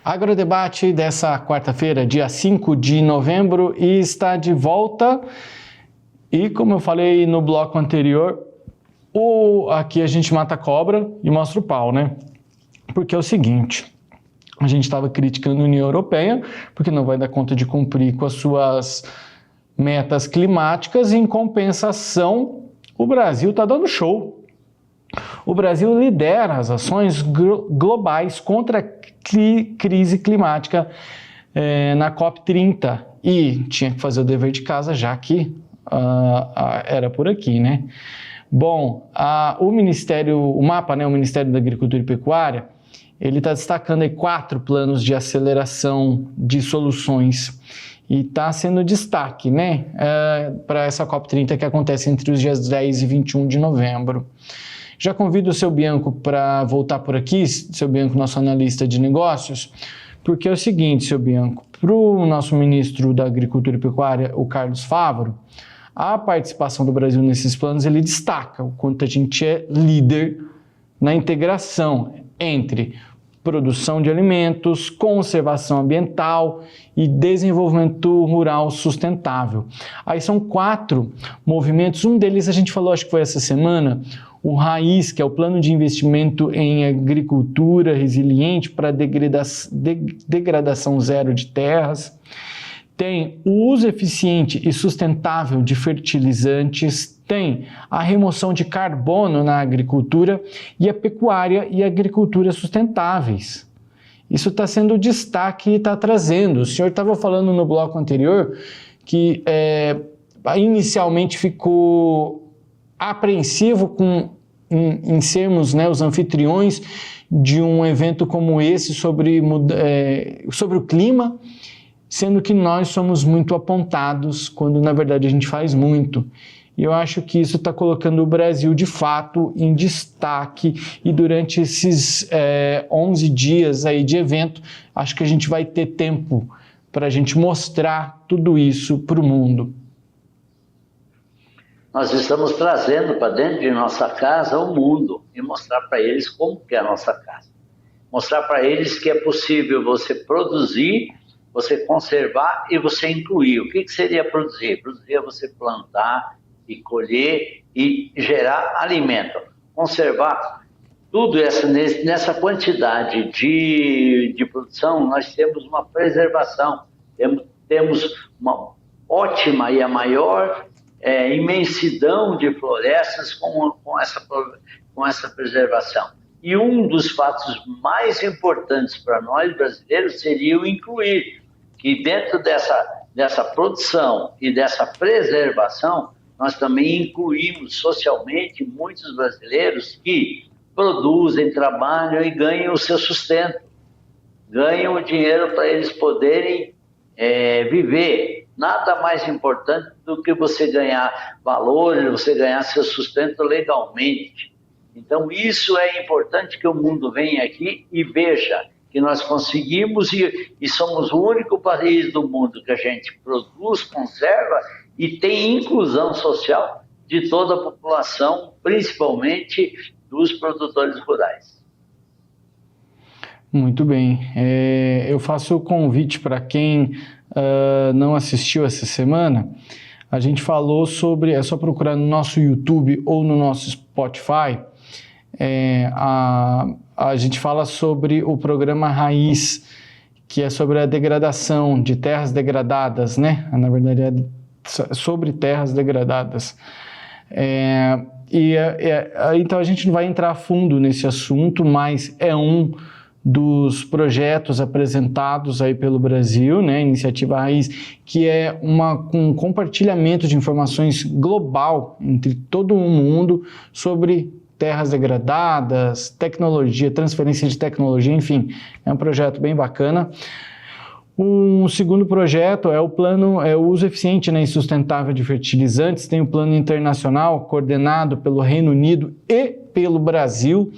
Agrodebate dessa quarta-feira, dia 5 de novembro, e está de volta. E como eu falei no bloco anterior, aqui a gente mata a cobra e mostra o pau, né? Porque é o seguinte, a gente estava criticando a União Europeia, porque não vai dar conta de cumprir com as suas metas climáticas, e em compensação, o Brasil está dando show. O Brasil lidera as ações globais contra a crise climática na COP30 e tinha que fazer o dever de casa, já que era por aqui, né? Bom, o MAPA, né, o Ministério da Agricultura e Pecuária, ele está destacando aí 4 planos de aceleração de soluções e está sendo destaque, né, para essa COP30 que acontece entre os dias 10 e 21 de novembro. Já convido o seu Bianco para voltar por aqui, seu Bianco, nosso analista de negócios, porque é o seguinte, seu Bianco, para o nosso ministro da Agricultura e Pecuária, o Carlos Fávaro, a participação do Brasil nesses planos, ele destaca o quanto a gente é líder na integração entre produção de alimentos, conservação ambiental e desenvolvimento rural sustentável. Aí são 4 movimentos, um deles a gente falou, acho que foi essa semana, o RAIZ, que é o Plano de Investimento em Agricultura Resiliente para degradação zero de terras. Tem o uso eficiente e sustentável de fertilizantes, tem a remoção de carbono na agricultura e a pecuária e agricultura sustentáveis. Isso está sendo destaque e está trazendo. O senhor estava falando no bloco anterior que inicialmente ficou apreensivo em sermos, né, os anfitriões de um evento como esse sobre o clima, sendo que nós somos muito apontados, quando na verdade a gente faz muito. E eu acho que isso está colocando o Brasil de fato em destaque, e durante esses 11 dias aí de evento, acho que a gente vai ter tempo para a gente mostrar tudo isso para o mundo. Nós estamos trazendo para dentro de nossa casa o mundo e mostrar para eles como que é a nossa casa. Mostrar para eles que é possível você produzir, você conservar e você incluir. O que seria produzir? Produzir é você plantar e colher e gerar alimento. Conservar tudo nessa quantidade de produção, nós temos uma preservação, temos uma ótima e a maior imensidão de florestas com essa preservação. E um dos fatos mais importantes para nós brasileiros seria o incluir, que dentro dessa produção e dessa preservação, nós também incluímos socialmente muitos brasileiros que produzem, trabalham e ganham o seu sustento, ganham o dinheiro para eles poderem viver. Nada mais importante do que você ganhar valor, você ganhar seu sustento legalmente. Então, isso é importante que o mundo venha aqui e veja que nós conseguimos e somos o único país do mundo que a gente produz, conserva e tem inclusão social de toda a população, principalmente dos produtores rurais. Muito bem. Eu faço o convite para quem não assistiu essa semana A gente falou sobre, é só procurar no nosso YouTube ou no nosso Spotify, a gente fala sobre o programa Raiz, que é sobre a degradação de terras degradadas, né? Na verdade, é sobre terras degradadas. Então, a gente não vai entrar a fundo nesse assunto, mas é um dos projetos apresentados aí pelo Brasil, né? Iniciativa Raiz, que é um compartilhamento de informações global entre todo o mundo sobre terras degradadas, tecnologia, transferência de tecnologia, enfim, é um projeto bem bacana. Um segundo projeto é o uso eficiente, né, e sustentável de fertilizantes. Tem o plano internacional coordenado pelo Reino Unido e pelo Brasil,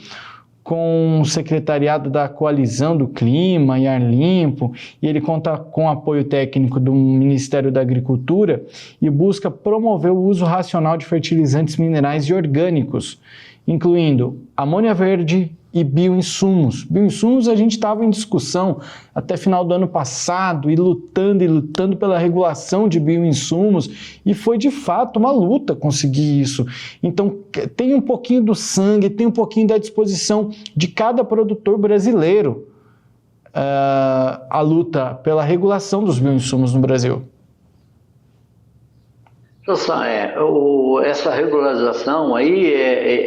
com o secretariado da Coalizão do Clima e Ar Limpo, e ele conta com apoio técnico do Ministério da Agricultura e busca promover o uso racional de fertilizantes minerais e orgânicos, incluindo amônia verde e bioinsumos. Bioinsumos a gente estava em discussão até final do ano passado e lutando pela regulação de bioinsumos, e foi de fato uma luta conseguir isso. Então tem um pouquinho do sangue, tem um pouquinho da disposição de cada produtor brasileiro a luta pela regulação dos bioinsumos no Brasil. Essa regularização aí,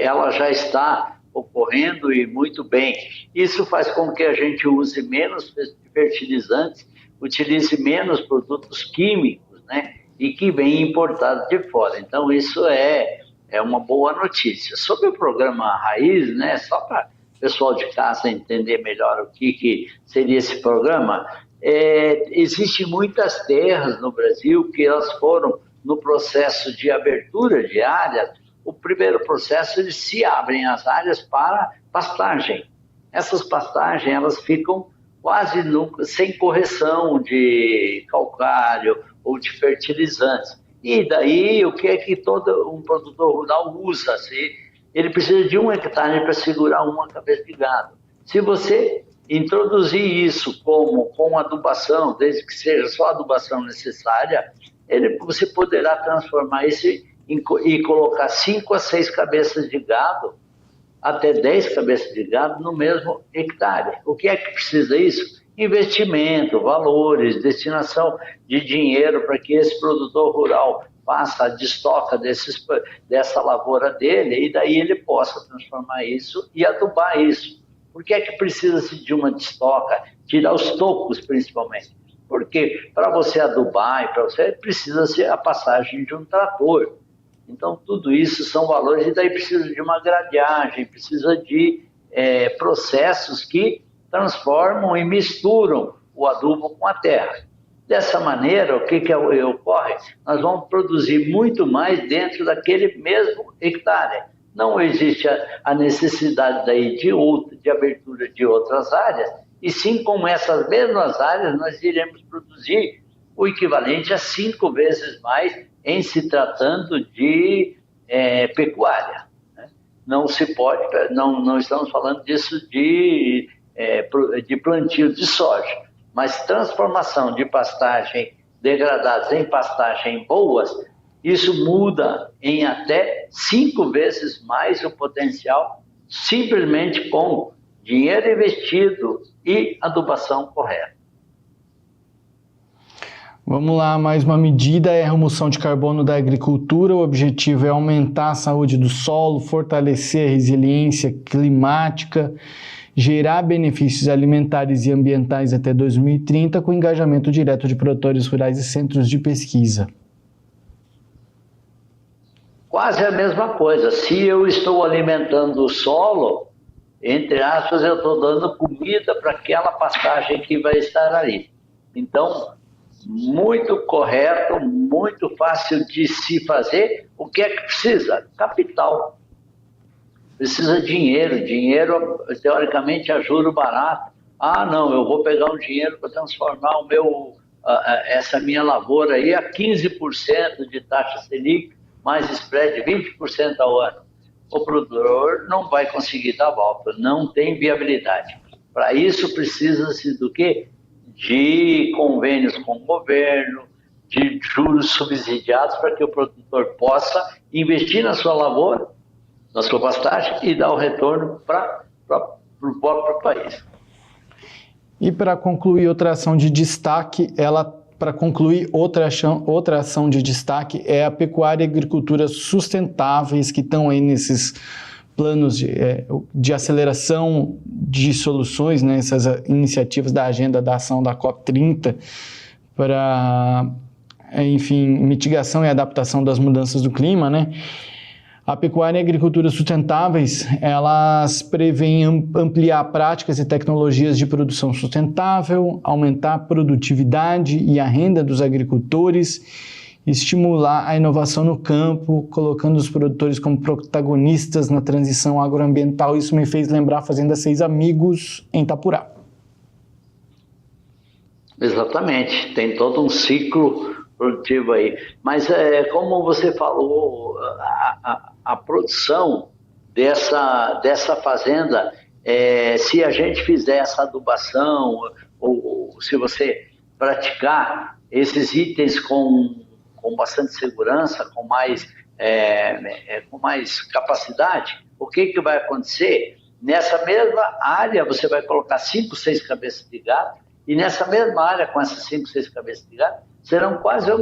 ela já está ocorrendo e muito bem. Isso faz com que a gente use menos fertilizantes, utilize menos produtos químicos, né? E que vem importado de fora. Então, isso é uma boa notícia. Sobre o programa Raiz, né? Só para o pessoal de casa entender melhor o que seria esse programa, existem muitas terras no Brasil que elas foram no processo de abertura de áreas. O primeiro processo, eles se abrem as áreas para pastagem. Essas pastagens, elas ficam quase sem correção de calcário ou de fertilizantes. E daí, o que é que todo um produtor rural usa? Ele precisa de 1 hectare para segurar uma cabeça de gado. Se você introduzir isso com adubação, desde que seja só a adubação necessária, você poderá transformar isso e colocar 5 a 6 cabeças de gado, até 10 cabeças de gado no mesmo hectare. O que é que precisa isso? Investimento, valores, destinação de dinheiro para que esse produtor rural faça a destoca dessa lavoura dele, e daí ele possa transformar isso e adubar isso. Por que é que precisa-se de uma destoca? Tirar os tocos, principalmente. Porque para você adubar, precisa-se a passagem de um trator. Então, tudo isso são valores, e daí precisa de uma gradiagem, precisa de processos que transformam e misturam o adubo com a terra. Dessa maneira, o que ocorre? Nós vamos produzir muito mais dentro daquele mesmo hectare. Não existe a necessidade daí de abertura de outras áreas, e sim, com essas mesmas áreas, nós iremos produzir o equivalente a 5 vezes mais em se tratando de pecuária. Né? Não se pode, não estamos falando disso de plantio de soja, mas transformação de pastagem degradadas em pastagem boas, isso muda em até 5 vezes mais o potencial, simplesmente com dinheiro investido e adubação correta. Vamos lá, mais uma medida é a remoção de carbono da agricultura. O objetivo é aumentar a saúde do solo, fortalecer a resiliência climática, gerar benefícios alimentares e ambientais até 2030, com engajamento direto de produtores rurais e centros de pesquisa. Quase a mesma coisa. Se eu estou alimentando o solo, entre aspas, eu estou dando comida para aquela pastagem que vai estar ali. Então, muito correto, muito fácil de se fazer. O que é que precisa? Capital. Precisa de dinheiro. Dinheiro, teoricamente, a juro barato. Ah, não, eu vou pegar um dinheiro para transformar essa minha lavoura aí a 15% de taxa Selic, mais spread de 20% ao ano. O produtor não vai conseguir dar volta, não tem viabilidade. Para isso, precisa-se do quê? De convênios com o governo, de juros subsidiados para que o produtor possa investir na sua lavoura, na sua pastagem e dar o retorno para o próprio país. E para concluir outra ação de destaque, outra ação de destaque é a pecuária e agricultura sustentáveis que estão aí nesses planos de aceleração de soluções, né, essas iniciativas da agenda da ação da COP30 para, enfim, mitigação e adaptação das mudanças do clima, né? A pecuária e a agricultura sustentáveis, elas prevêem ampliar práticas e tecnologias de produção sustentável, aumentar a produtividade e a renda dos agricultores, estimular a inovação no campo, colocando os produtores como protagonistas na transição agroambiental. Isso me fez lembrar a Fazenda Seis Amigos, em Itapurá. Exatamente, tem todo um ciclo produtivo aí. Mas, como você falou, a produção dessa fazenda, se a gente fizer essa adubação, ou se você praticar esses itens com bastante segurança, com mais capacidade, o que vai acontecer? Nessa mesma área, você vai colocar 5, 6 cabeças de gado, e nessa mesma área, com essas 5, 6 cabeças de gado, serão quase a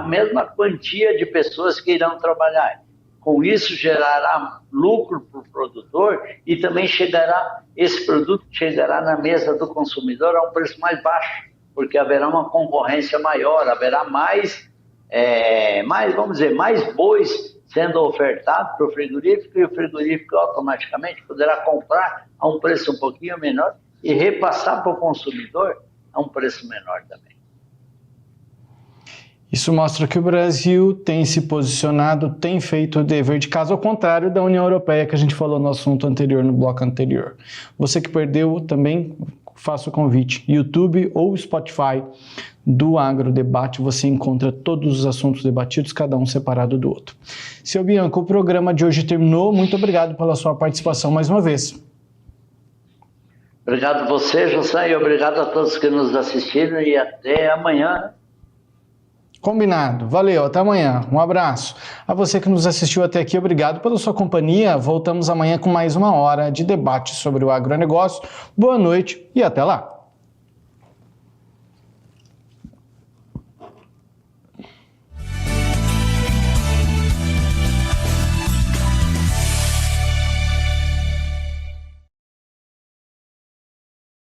mesma quantia de pessoas que irão trabalhar. Com isso, gerará lucro para o produtor e também esse produto chegará na mesa do consumidor a um preço mais baixo, porque haverá uma concorrência maior, haverá mais bois sendo ofertados para o frigorífico, e o frigorífico automaticamente poderá comprar a um preço um pouquinho menor e repassar para o consumidor a um preço menor também. Isso mostra que o Brasil tem se posicionado, tem feito o dever de casa, ao contrário da União Europeia, que a gente falou no assunto anterior, no bloco anterior. Você que perdeu também, faça o convite. YouTube ou Spotify do Agrodebate, você encontra todos os assuntos debatidos, cada um separado do outro. Seu Bianco, o programa de hoje terminou. Muito obrigado pela sua participação mais uma vez. Obrigado a você, José, e obrigado a todos que nos assistiram, e até amanhã. Combinado. Valeu, até amanhã. Um abraço. A você que nos assistiu até aqui, obrigado pela sua companhia. Voltamos amanhã com mais uma hora de debate sobre o agronegócio. Boa noite e até lá.